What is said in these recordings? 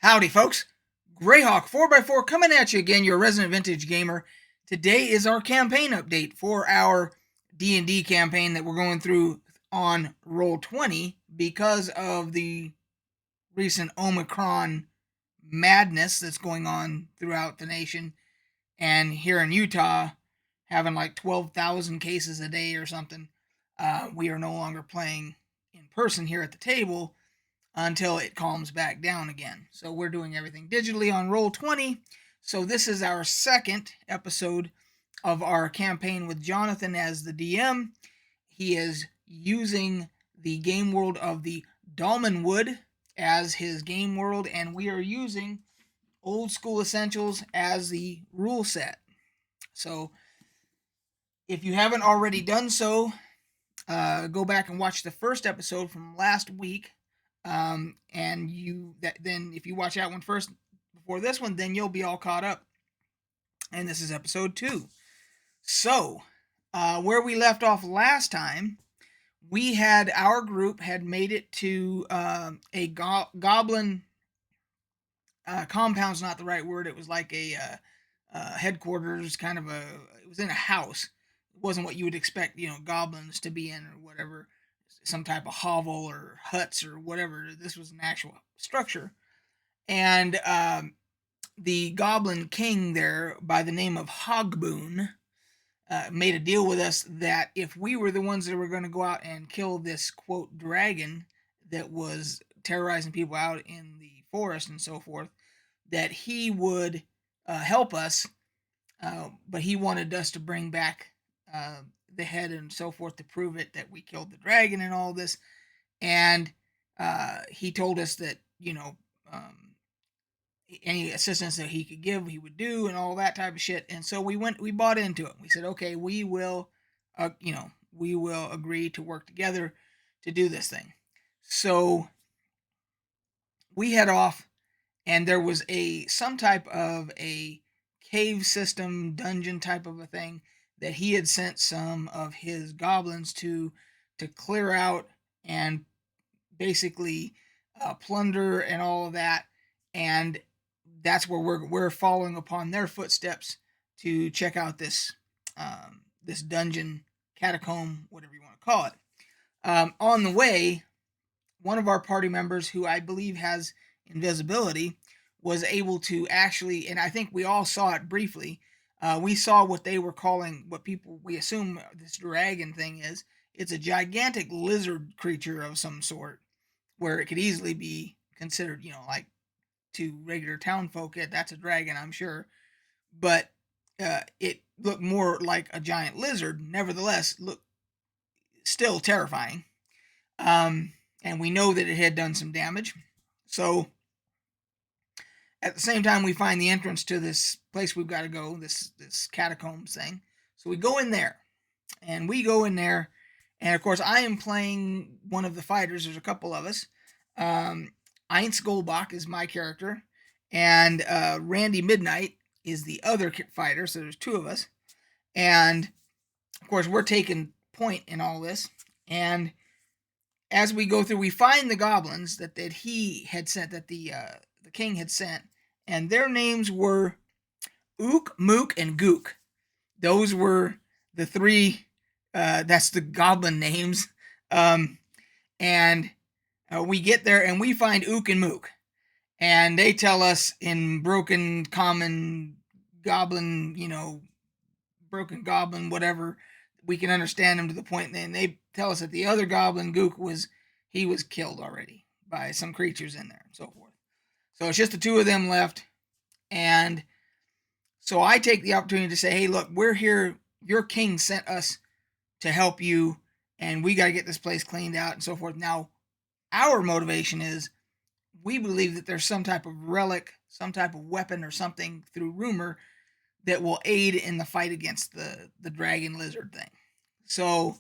Howdy, folks. Greyhawk 4x4 coming at you again, your resident vintage gamer. Today is our campaign update for our D&D campaign that we're going through on Roll20 because of the recent Omicron madness that's going on throughout the nation. And here in Utah, having like 12,000 cases a day or something, we are no longer playing in person here at the table until it calms back down again. So we're doing everything digitally on Roll20. So this is our second episode of our campaign with Jonathan as the DM. He is using the game world of the Dolmenwood as his game world, and we are using Old School Essentials as the rule set. So if you haven't already done so, go back and watch the first episode from last week. And then if you watch that one first before this one, then you'll be all caught up. And this is episode 2. So, where we left off last time, our group had made it to a goblin compound's not the right word. It was like a headquarters, it was in a house. It wasn't what you would expect, goblins to be in or whatever. Some type of hovel or huts or whatever. This was an actual structure. And the Goblin King there, by the name of Hogboon, made a deal with us that if we were the ones that were going to go out and kill this, quote, dragon that was terrorizing people out in the forest and so forth, that he would help us, but he wanted us to bring back the head and so forth to prove it that we killed the dragon and all this. And he told us that any assistance that he could give he would do and all that type of shit. And so we bought into it. We said, okay, we will agree to work together to do this thing. So we head off, and there was some type of a cave system dungeon type of a thing that he had sent some of his goblins to clear out and basically plunder and all of that. And that's where we're following upon their footsteps to check out this this dungeon, catacomb, whatever you want to call it. On the way, one of our party members, who I believe has invisibility, was able to actually, and I think we all saw it briefly, we saw what they were calling, we assume this dragon thing is. It's a gigantic lizard creature of some sort, where it could easily be considered, like to regular town folk, that's a dragon, I'm sure. But it looked more like a giant lizard, nevertheless, looked still terrifying. And we know that it had done some damage. So at the same time, we find the entrance to this place we've got to go, this catacombs thing. So we go in there, and of course, I am playing one of the fighters. There's a couple of us. Heinz Goldbach is my character, and Randy Midnight is the other fighter, so there's 2 of us. And, of course, we're taking point in all this. And as we go through, we find the goblins that he had sent, that the king had sent, and their names were Ook, Mook, and Gook. Those were the 3, that's the goblin names. And we get there, and we find Ook and Mook. And they tell us in broken common goblin, broken goblin, whatever, we can understand them to the point, and they tell us that the other goblin, Gook, was killed already by some creatures in there and so forth. So it's just the 2 of them left. And so I take the opportunity to say, hey, look, we're here. Your king sent us to help you, and we got to get this place cleaned out and so forth. Now, our motivation is we believe that there's some type of relic, some type of weapon or something through rumor that will aid in the fight against the dragon lizard thing. So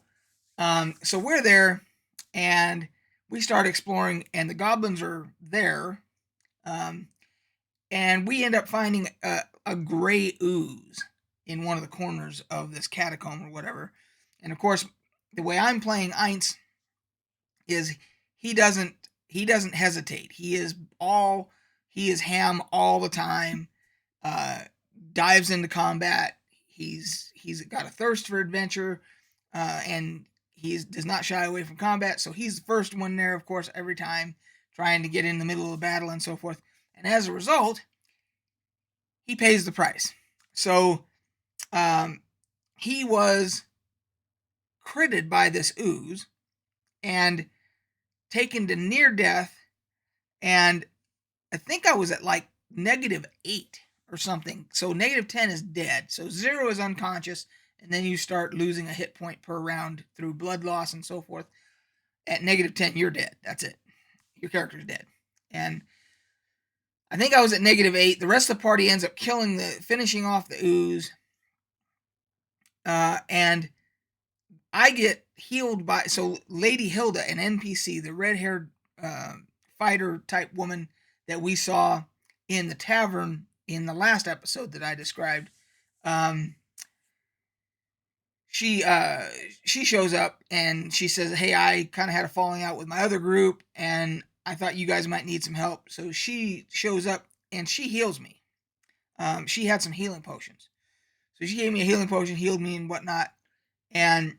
we're there, and we start exploring, and the goblins are there. And we end up finding a gray ooze in one of the corners of this catacomb or whatever. And of course, the way I'm playing Heinz is he doesn't hesitate. He is all He is ham all the time. Dives into combat. He's got a thirst for adventure, and he does not shy away from combat. So he's the first one there, of course, every time, trying to get in the middle of the battle and so forth. And as a result, he pays the price. So he was critted by this ooze and taken to near death. And I think I was at like -8 or something. So -10 is dead. So 0 is unconscious. And then you start losing a hit point per round through blood loss and so forth. At -10, you're dead. That's it. Your character's dead. And I think I was at -8. The rest of the party ends up finishing off the ooze. And I get healed by, so Lady Hilda, an NPC, the red-haired fighter type woman that we saw in the tavern in the last episode that I described, she shows up and she says, hey, I kind of had a falling out with my other group and I thought you guys might need some help. So she shows up and she heals me. She had some healing potions. So she gave me a healing potion, healed me and whatnot. And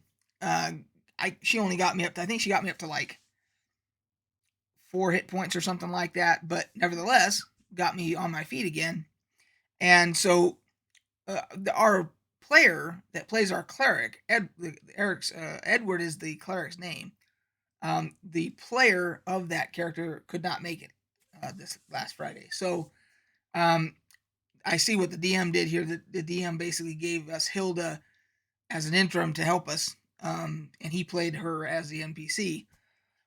she only got me up to, I think she got me up to like 4 hit points or something like that. But nevertheless, got me on my feet again. And so our player that plays our cleric, Edward is the cleric's name. The player of that character could not make it this last Friday. So I see what the DM did here. The DM basically gave us Hilda as an interim to help us, and he played her as the NPC,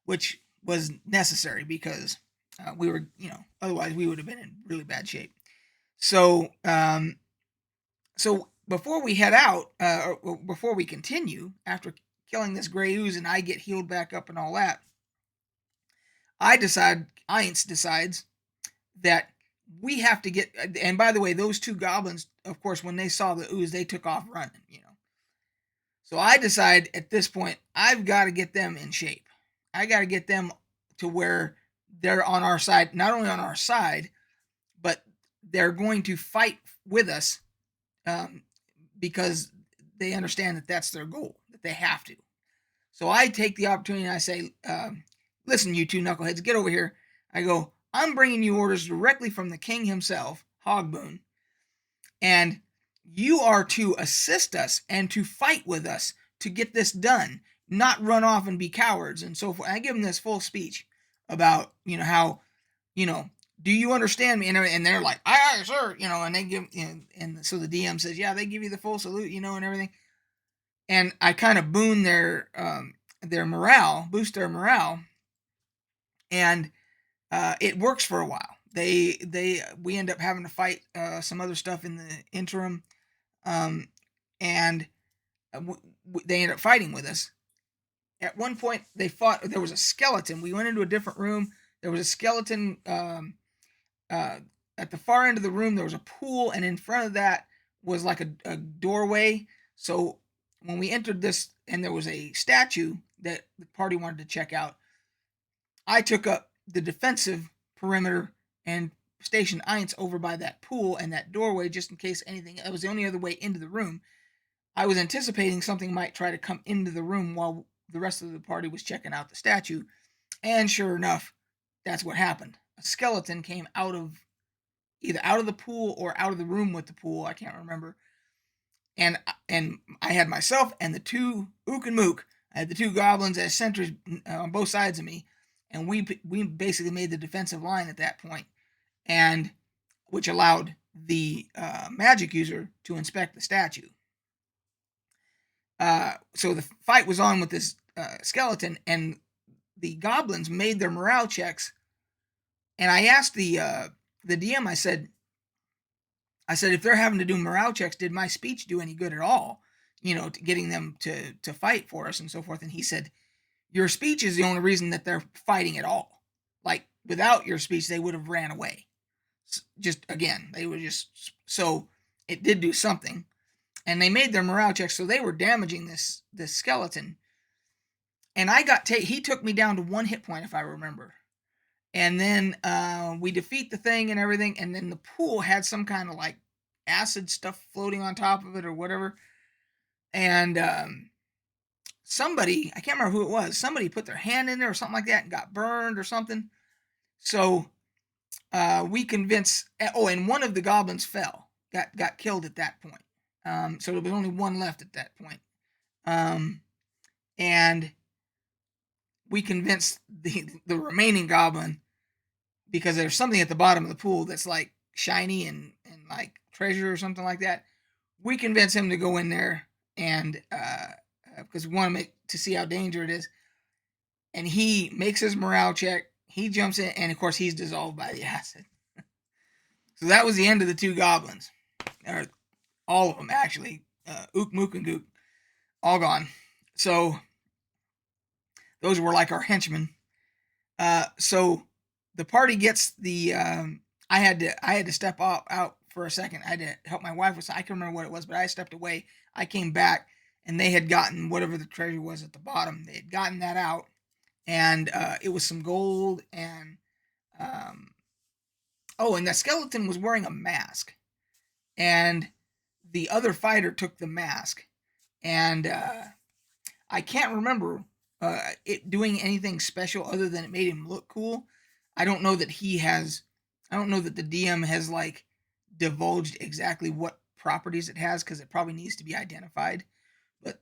which was necessary because we were, otherwise we would have been in really bad shape. So, so before we head out, or before we continue, after killing this gray ooze and I get healed back up and all that, Ainz decides that we have to get, and by the way, those 2 goblins, of course, when they saw the ooze, they took off running, So I decide at this point, I've got to get them in shape. I got to get them to where they're on our side, not only on our side, but they're going to fight with us because they understand that that's their goal, that they have to. So I take the opportunity and I say, listen, you 2 knuckleheads, get over here. I go, I'm bringing you orders directly from the king himself, Hogboon, and you are to assist us and to fight with us to get this done, not run off and be cowards and so forth. I give them this full speech about, how, do you understand me? And they're like, aye, sir, and they give, and so the DM says, yeah, they give you the full salute, and everything. And I kind of boon their morale, boost their morale, and it works for a while. We end up having to fight some other stuff in the interim, and they end up fighting with us. At one point, they fought. There was a skeleton. We went into a different room. There was a skeleton at the far end of the room. There was a pool, and in front of that was like a doorway. So when we entered this, and there was a statue that the party wanted to check out, I took up the defensive perimeter and stationed Ainz over by that pool and that doorway just in case anything. That was the only other way into the room. I was anticipating something might try to come into the room while the rest of the party was checking out the statue. And sure enough, that's what happened. A skeleton came either out of the pool or out of the room with the pool. I can't remember. And I had myself and the 2 Ook and Mook. I had the 2 goblins as sentries on both sides of me. And we basically made the defensive line at that point, and which allowed the magic user to inspect the statue. So the fight was on with this skeleton, and the goblins made their morale checks. And I asked the DM, I said, if they're having to do morale checks, did my speech do any good at all? To getting them to fight for us and so forth. And he said, your speech is the only reason that they're fighting at all. Like, without your speech, they would have ran away. Just, again, they would just... So, it did do something. And they made their morale checks, so they were damaging this skeleton. And he took me down to 1 hit point, if I remember. And then we defeat the thing and everything, and then the pool had some kind of like acid stuff floating on top of it or whatever. And somebody, I can't remember who it was, somebody put their hand in there or something like that and got burned or something. So we convinced, and one of the goblins fell, got killed at that point. So there was only one left at that point. And we convinced the remaining goblin, because there's something at the bottom of the pool that's like shiny and like treasure or something like that. We convinced him to go in there and because we want to see how dangerous it is. And he makes his morale check. He jumps in, and of course he's dissolved by the acid. So that was the end of the two goblins, or all of them actually. Ook, Mook, and Gook, all gone. So those were like our henchmen. So the party gets the. I had to step out for a second. I had to help my wife with. I can't remember what it was, but I stepped away. I came back, and they had gotten whatever the treasure was at the bottom. They had gotten that out, and it was some gold and. And the skeleton was wearing a mask, and the other fighter took the mask, and I can't remember it doing anything special other than it made him look cool. I don't know that the DM has like divulged exactly what properties it has, because it probably needs to be identified.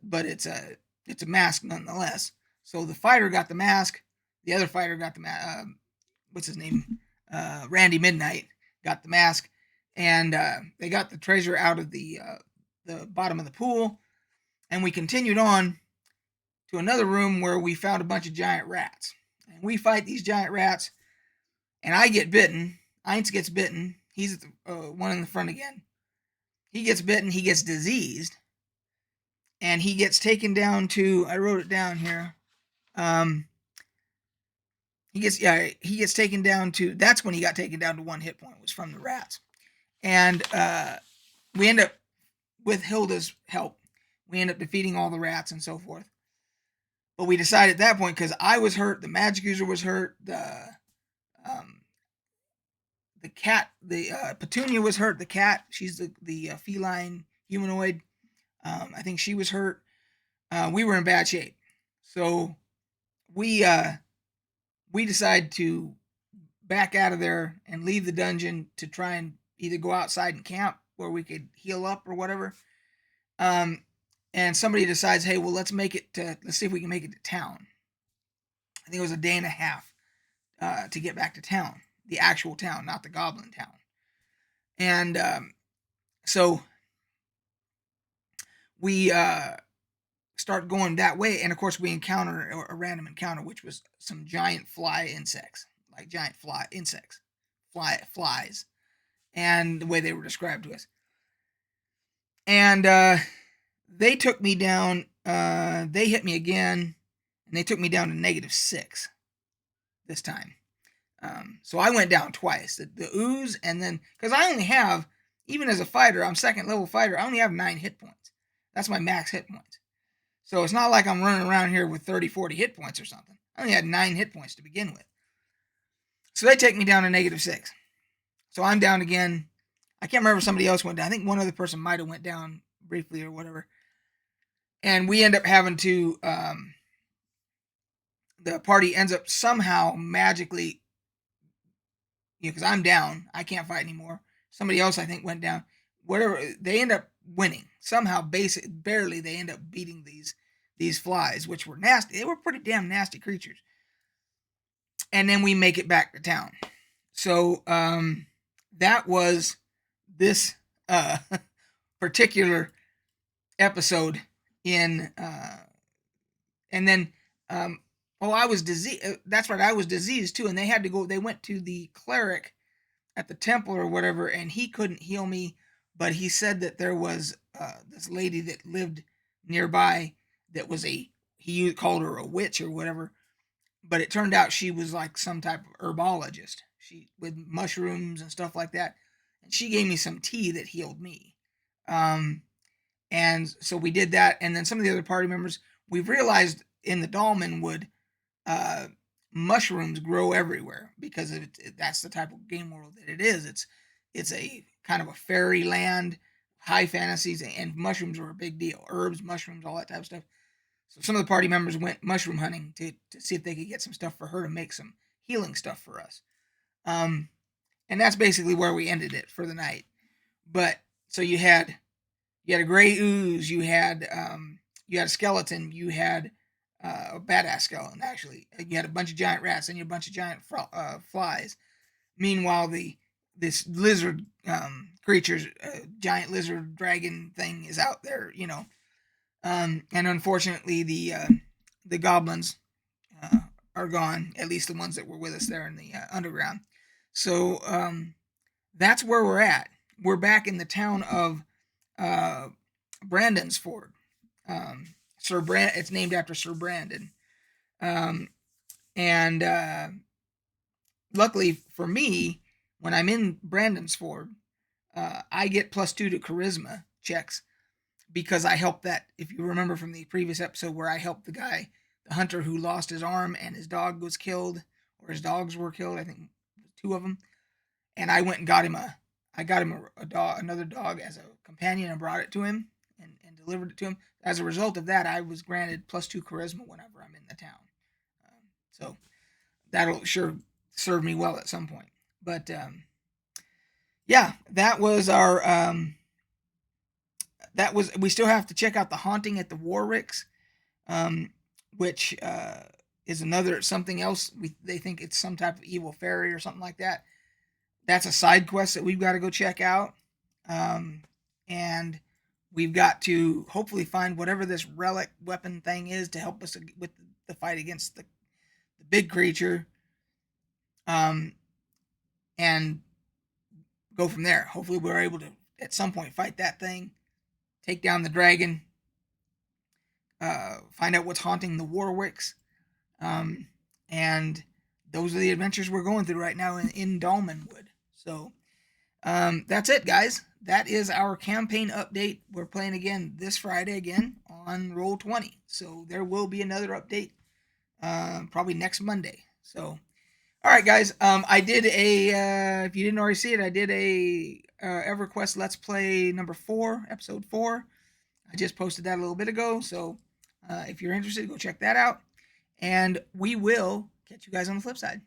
But it's a mask nonetheless. So the fighter got the mask. The other fighter got the what's his name? Randy Midnight got the mask, and they got the treasure out of the bottom of the pool, and we continued on to another room where we found a bunch of giant rats, and we fight these giant rats, and I get bitten. Eins gets bitten. He's the one in the front again. He gets bitten. He gets diseased, and he gets taken down to. I wrote it down here. He gets taken down to. That's when he got taken down to 1 hit point, was from the rats. And we end up, with Hilda's help, we end up defeating all the rats and so forth. But we decided at that point, because I was hurt, the magic user was hurt, the cat, Petunia was hurt, the cat, she's the feline humanoid, I think she was hurt. We were in bad shape. So we decide to back out of there and leave the dungeon to try and either go outside and camp where we could heal up or whatever. And somebody decides, hey, well, let's see if we can make it to town. I think it was a day and a half to get back to town, the actual town, not the goblin town. And so we start going that way, and of course we encounter a random encounter, which was some giant flies, and the way they were described to us. And they took me down, they hit me again, and they took me down to -6 this time. So I went down twice, the ooze, and then, because I only have, even as a fighter, I'm 2nd level fighter, I only have 9 hit points. That's my max hit points. So it's not like I'm running around here with 30, 40 hit points or something. I only had 9 hit points to begin with. So they take me down to -6. So I'm down again. I can't remember if somebody else went down. I think one other person might have went down briefly or whatever. And we end up having to, the party ends up somehow magically, because I'm down. I can't fight anymore. Somebody else, I think, went down. Whatever, they end up winning. Somehow, barely, they end up beating these flies, which were nasty. They were pretty damn nasty creatures. And then we make it back to town. So that was this particular episode in, and then I was diseased. That's right, I was diseased too, and they had to go. They went to the cleric at the temple or whatever, and he couldn't heal me. But he said that there was this lady that lived nearby that was he called her a witch or whatever, but it turned out she was like some type of herbologist, with mushrooms and stuff like that, and she gave me some tea that healed me. And so we did that, and then some of the other party members, we've realized in the Dolmenwood, mushrooms grow everywhere because that's the type of game world that it is. It's a kind of a fairyland, high fantasies, and mushrooms are a big deal. Herbs, mushrooms, all that type of stuff. So some of the party members went mushroom hunting to see if they could get some stuff for her to make some healing stuff for us. And that's basically where we ended it for the night. But so you had a gray ooze, you had a skeleton, you had a badass skeleton actually. You had a bunch of giant rats and you had a bunch of giant flies. Meanwhile, this lizard creatures, giant lizard dragon thing is out there, and unfortunately the goblins are gone. At least the ones that were with us there in the underground. So that's where we're at. We're back in the town of Brandonsford. It's named after Sir Brandon. And luckily for me, when I'm in Brandonsford, I get +2 to charisma checks because I helped that. If you remember from the previous episode where I helped the hunter who lost his arm and his dog was killed, or his dogs were killed, I think 2 of them, and I went and got him another dog as a companion and brought it to him and delivered it to him. As a result of that, I was granted +2 charisma whenever I'm in the town. So that'll sure serve me well at some point. But yeah, that was our we still have to check out the haunting at the Warwicks, which is something else. They think it's some type of evil fairy or something like that. That's a side quest that we've got to go check out. And we've got to hopefully find whatever this relic weapon thing is to help us with the fight against the big creature. And go from there. Hopefully we're able to, at some point, fight that thing, take down the dragon, find out what's haunting the Warwicks. And those are the adventures we're going through right now in Dolmenwood. So that's it, guys. That is our campaign update. We're playing again this Friday again on Roll20. So there will be another update probably next Monday. So, all right, guys. I did if you didn't already see it, I did a EverQuest Let's Play number 4, episode 4. I just posted that a little bit ago. So if you're interested, go check that out. And we will catch you guys on the flip side.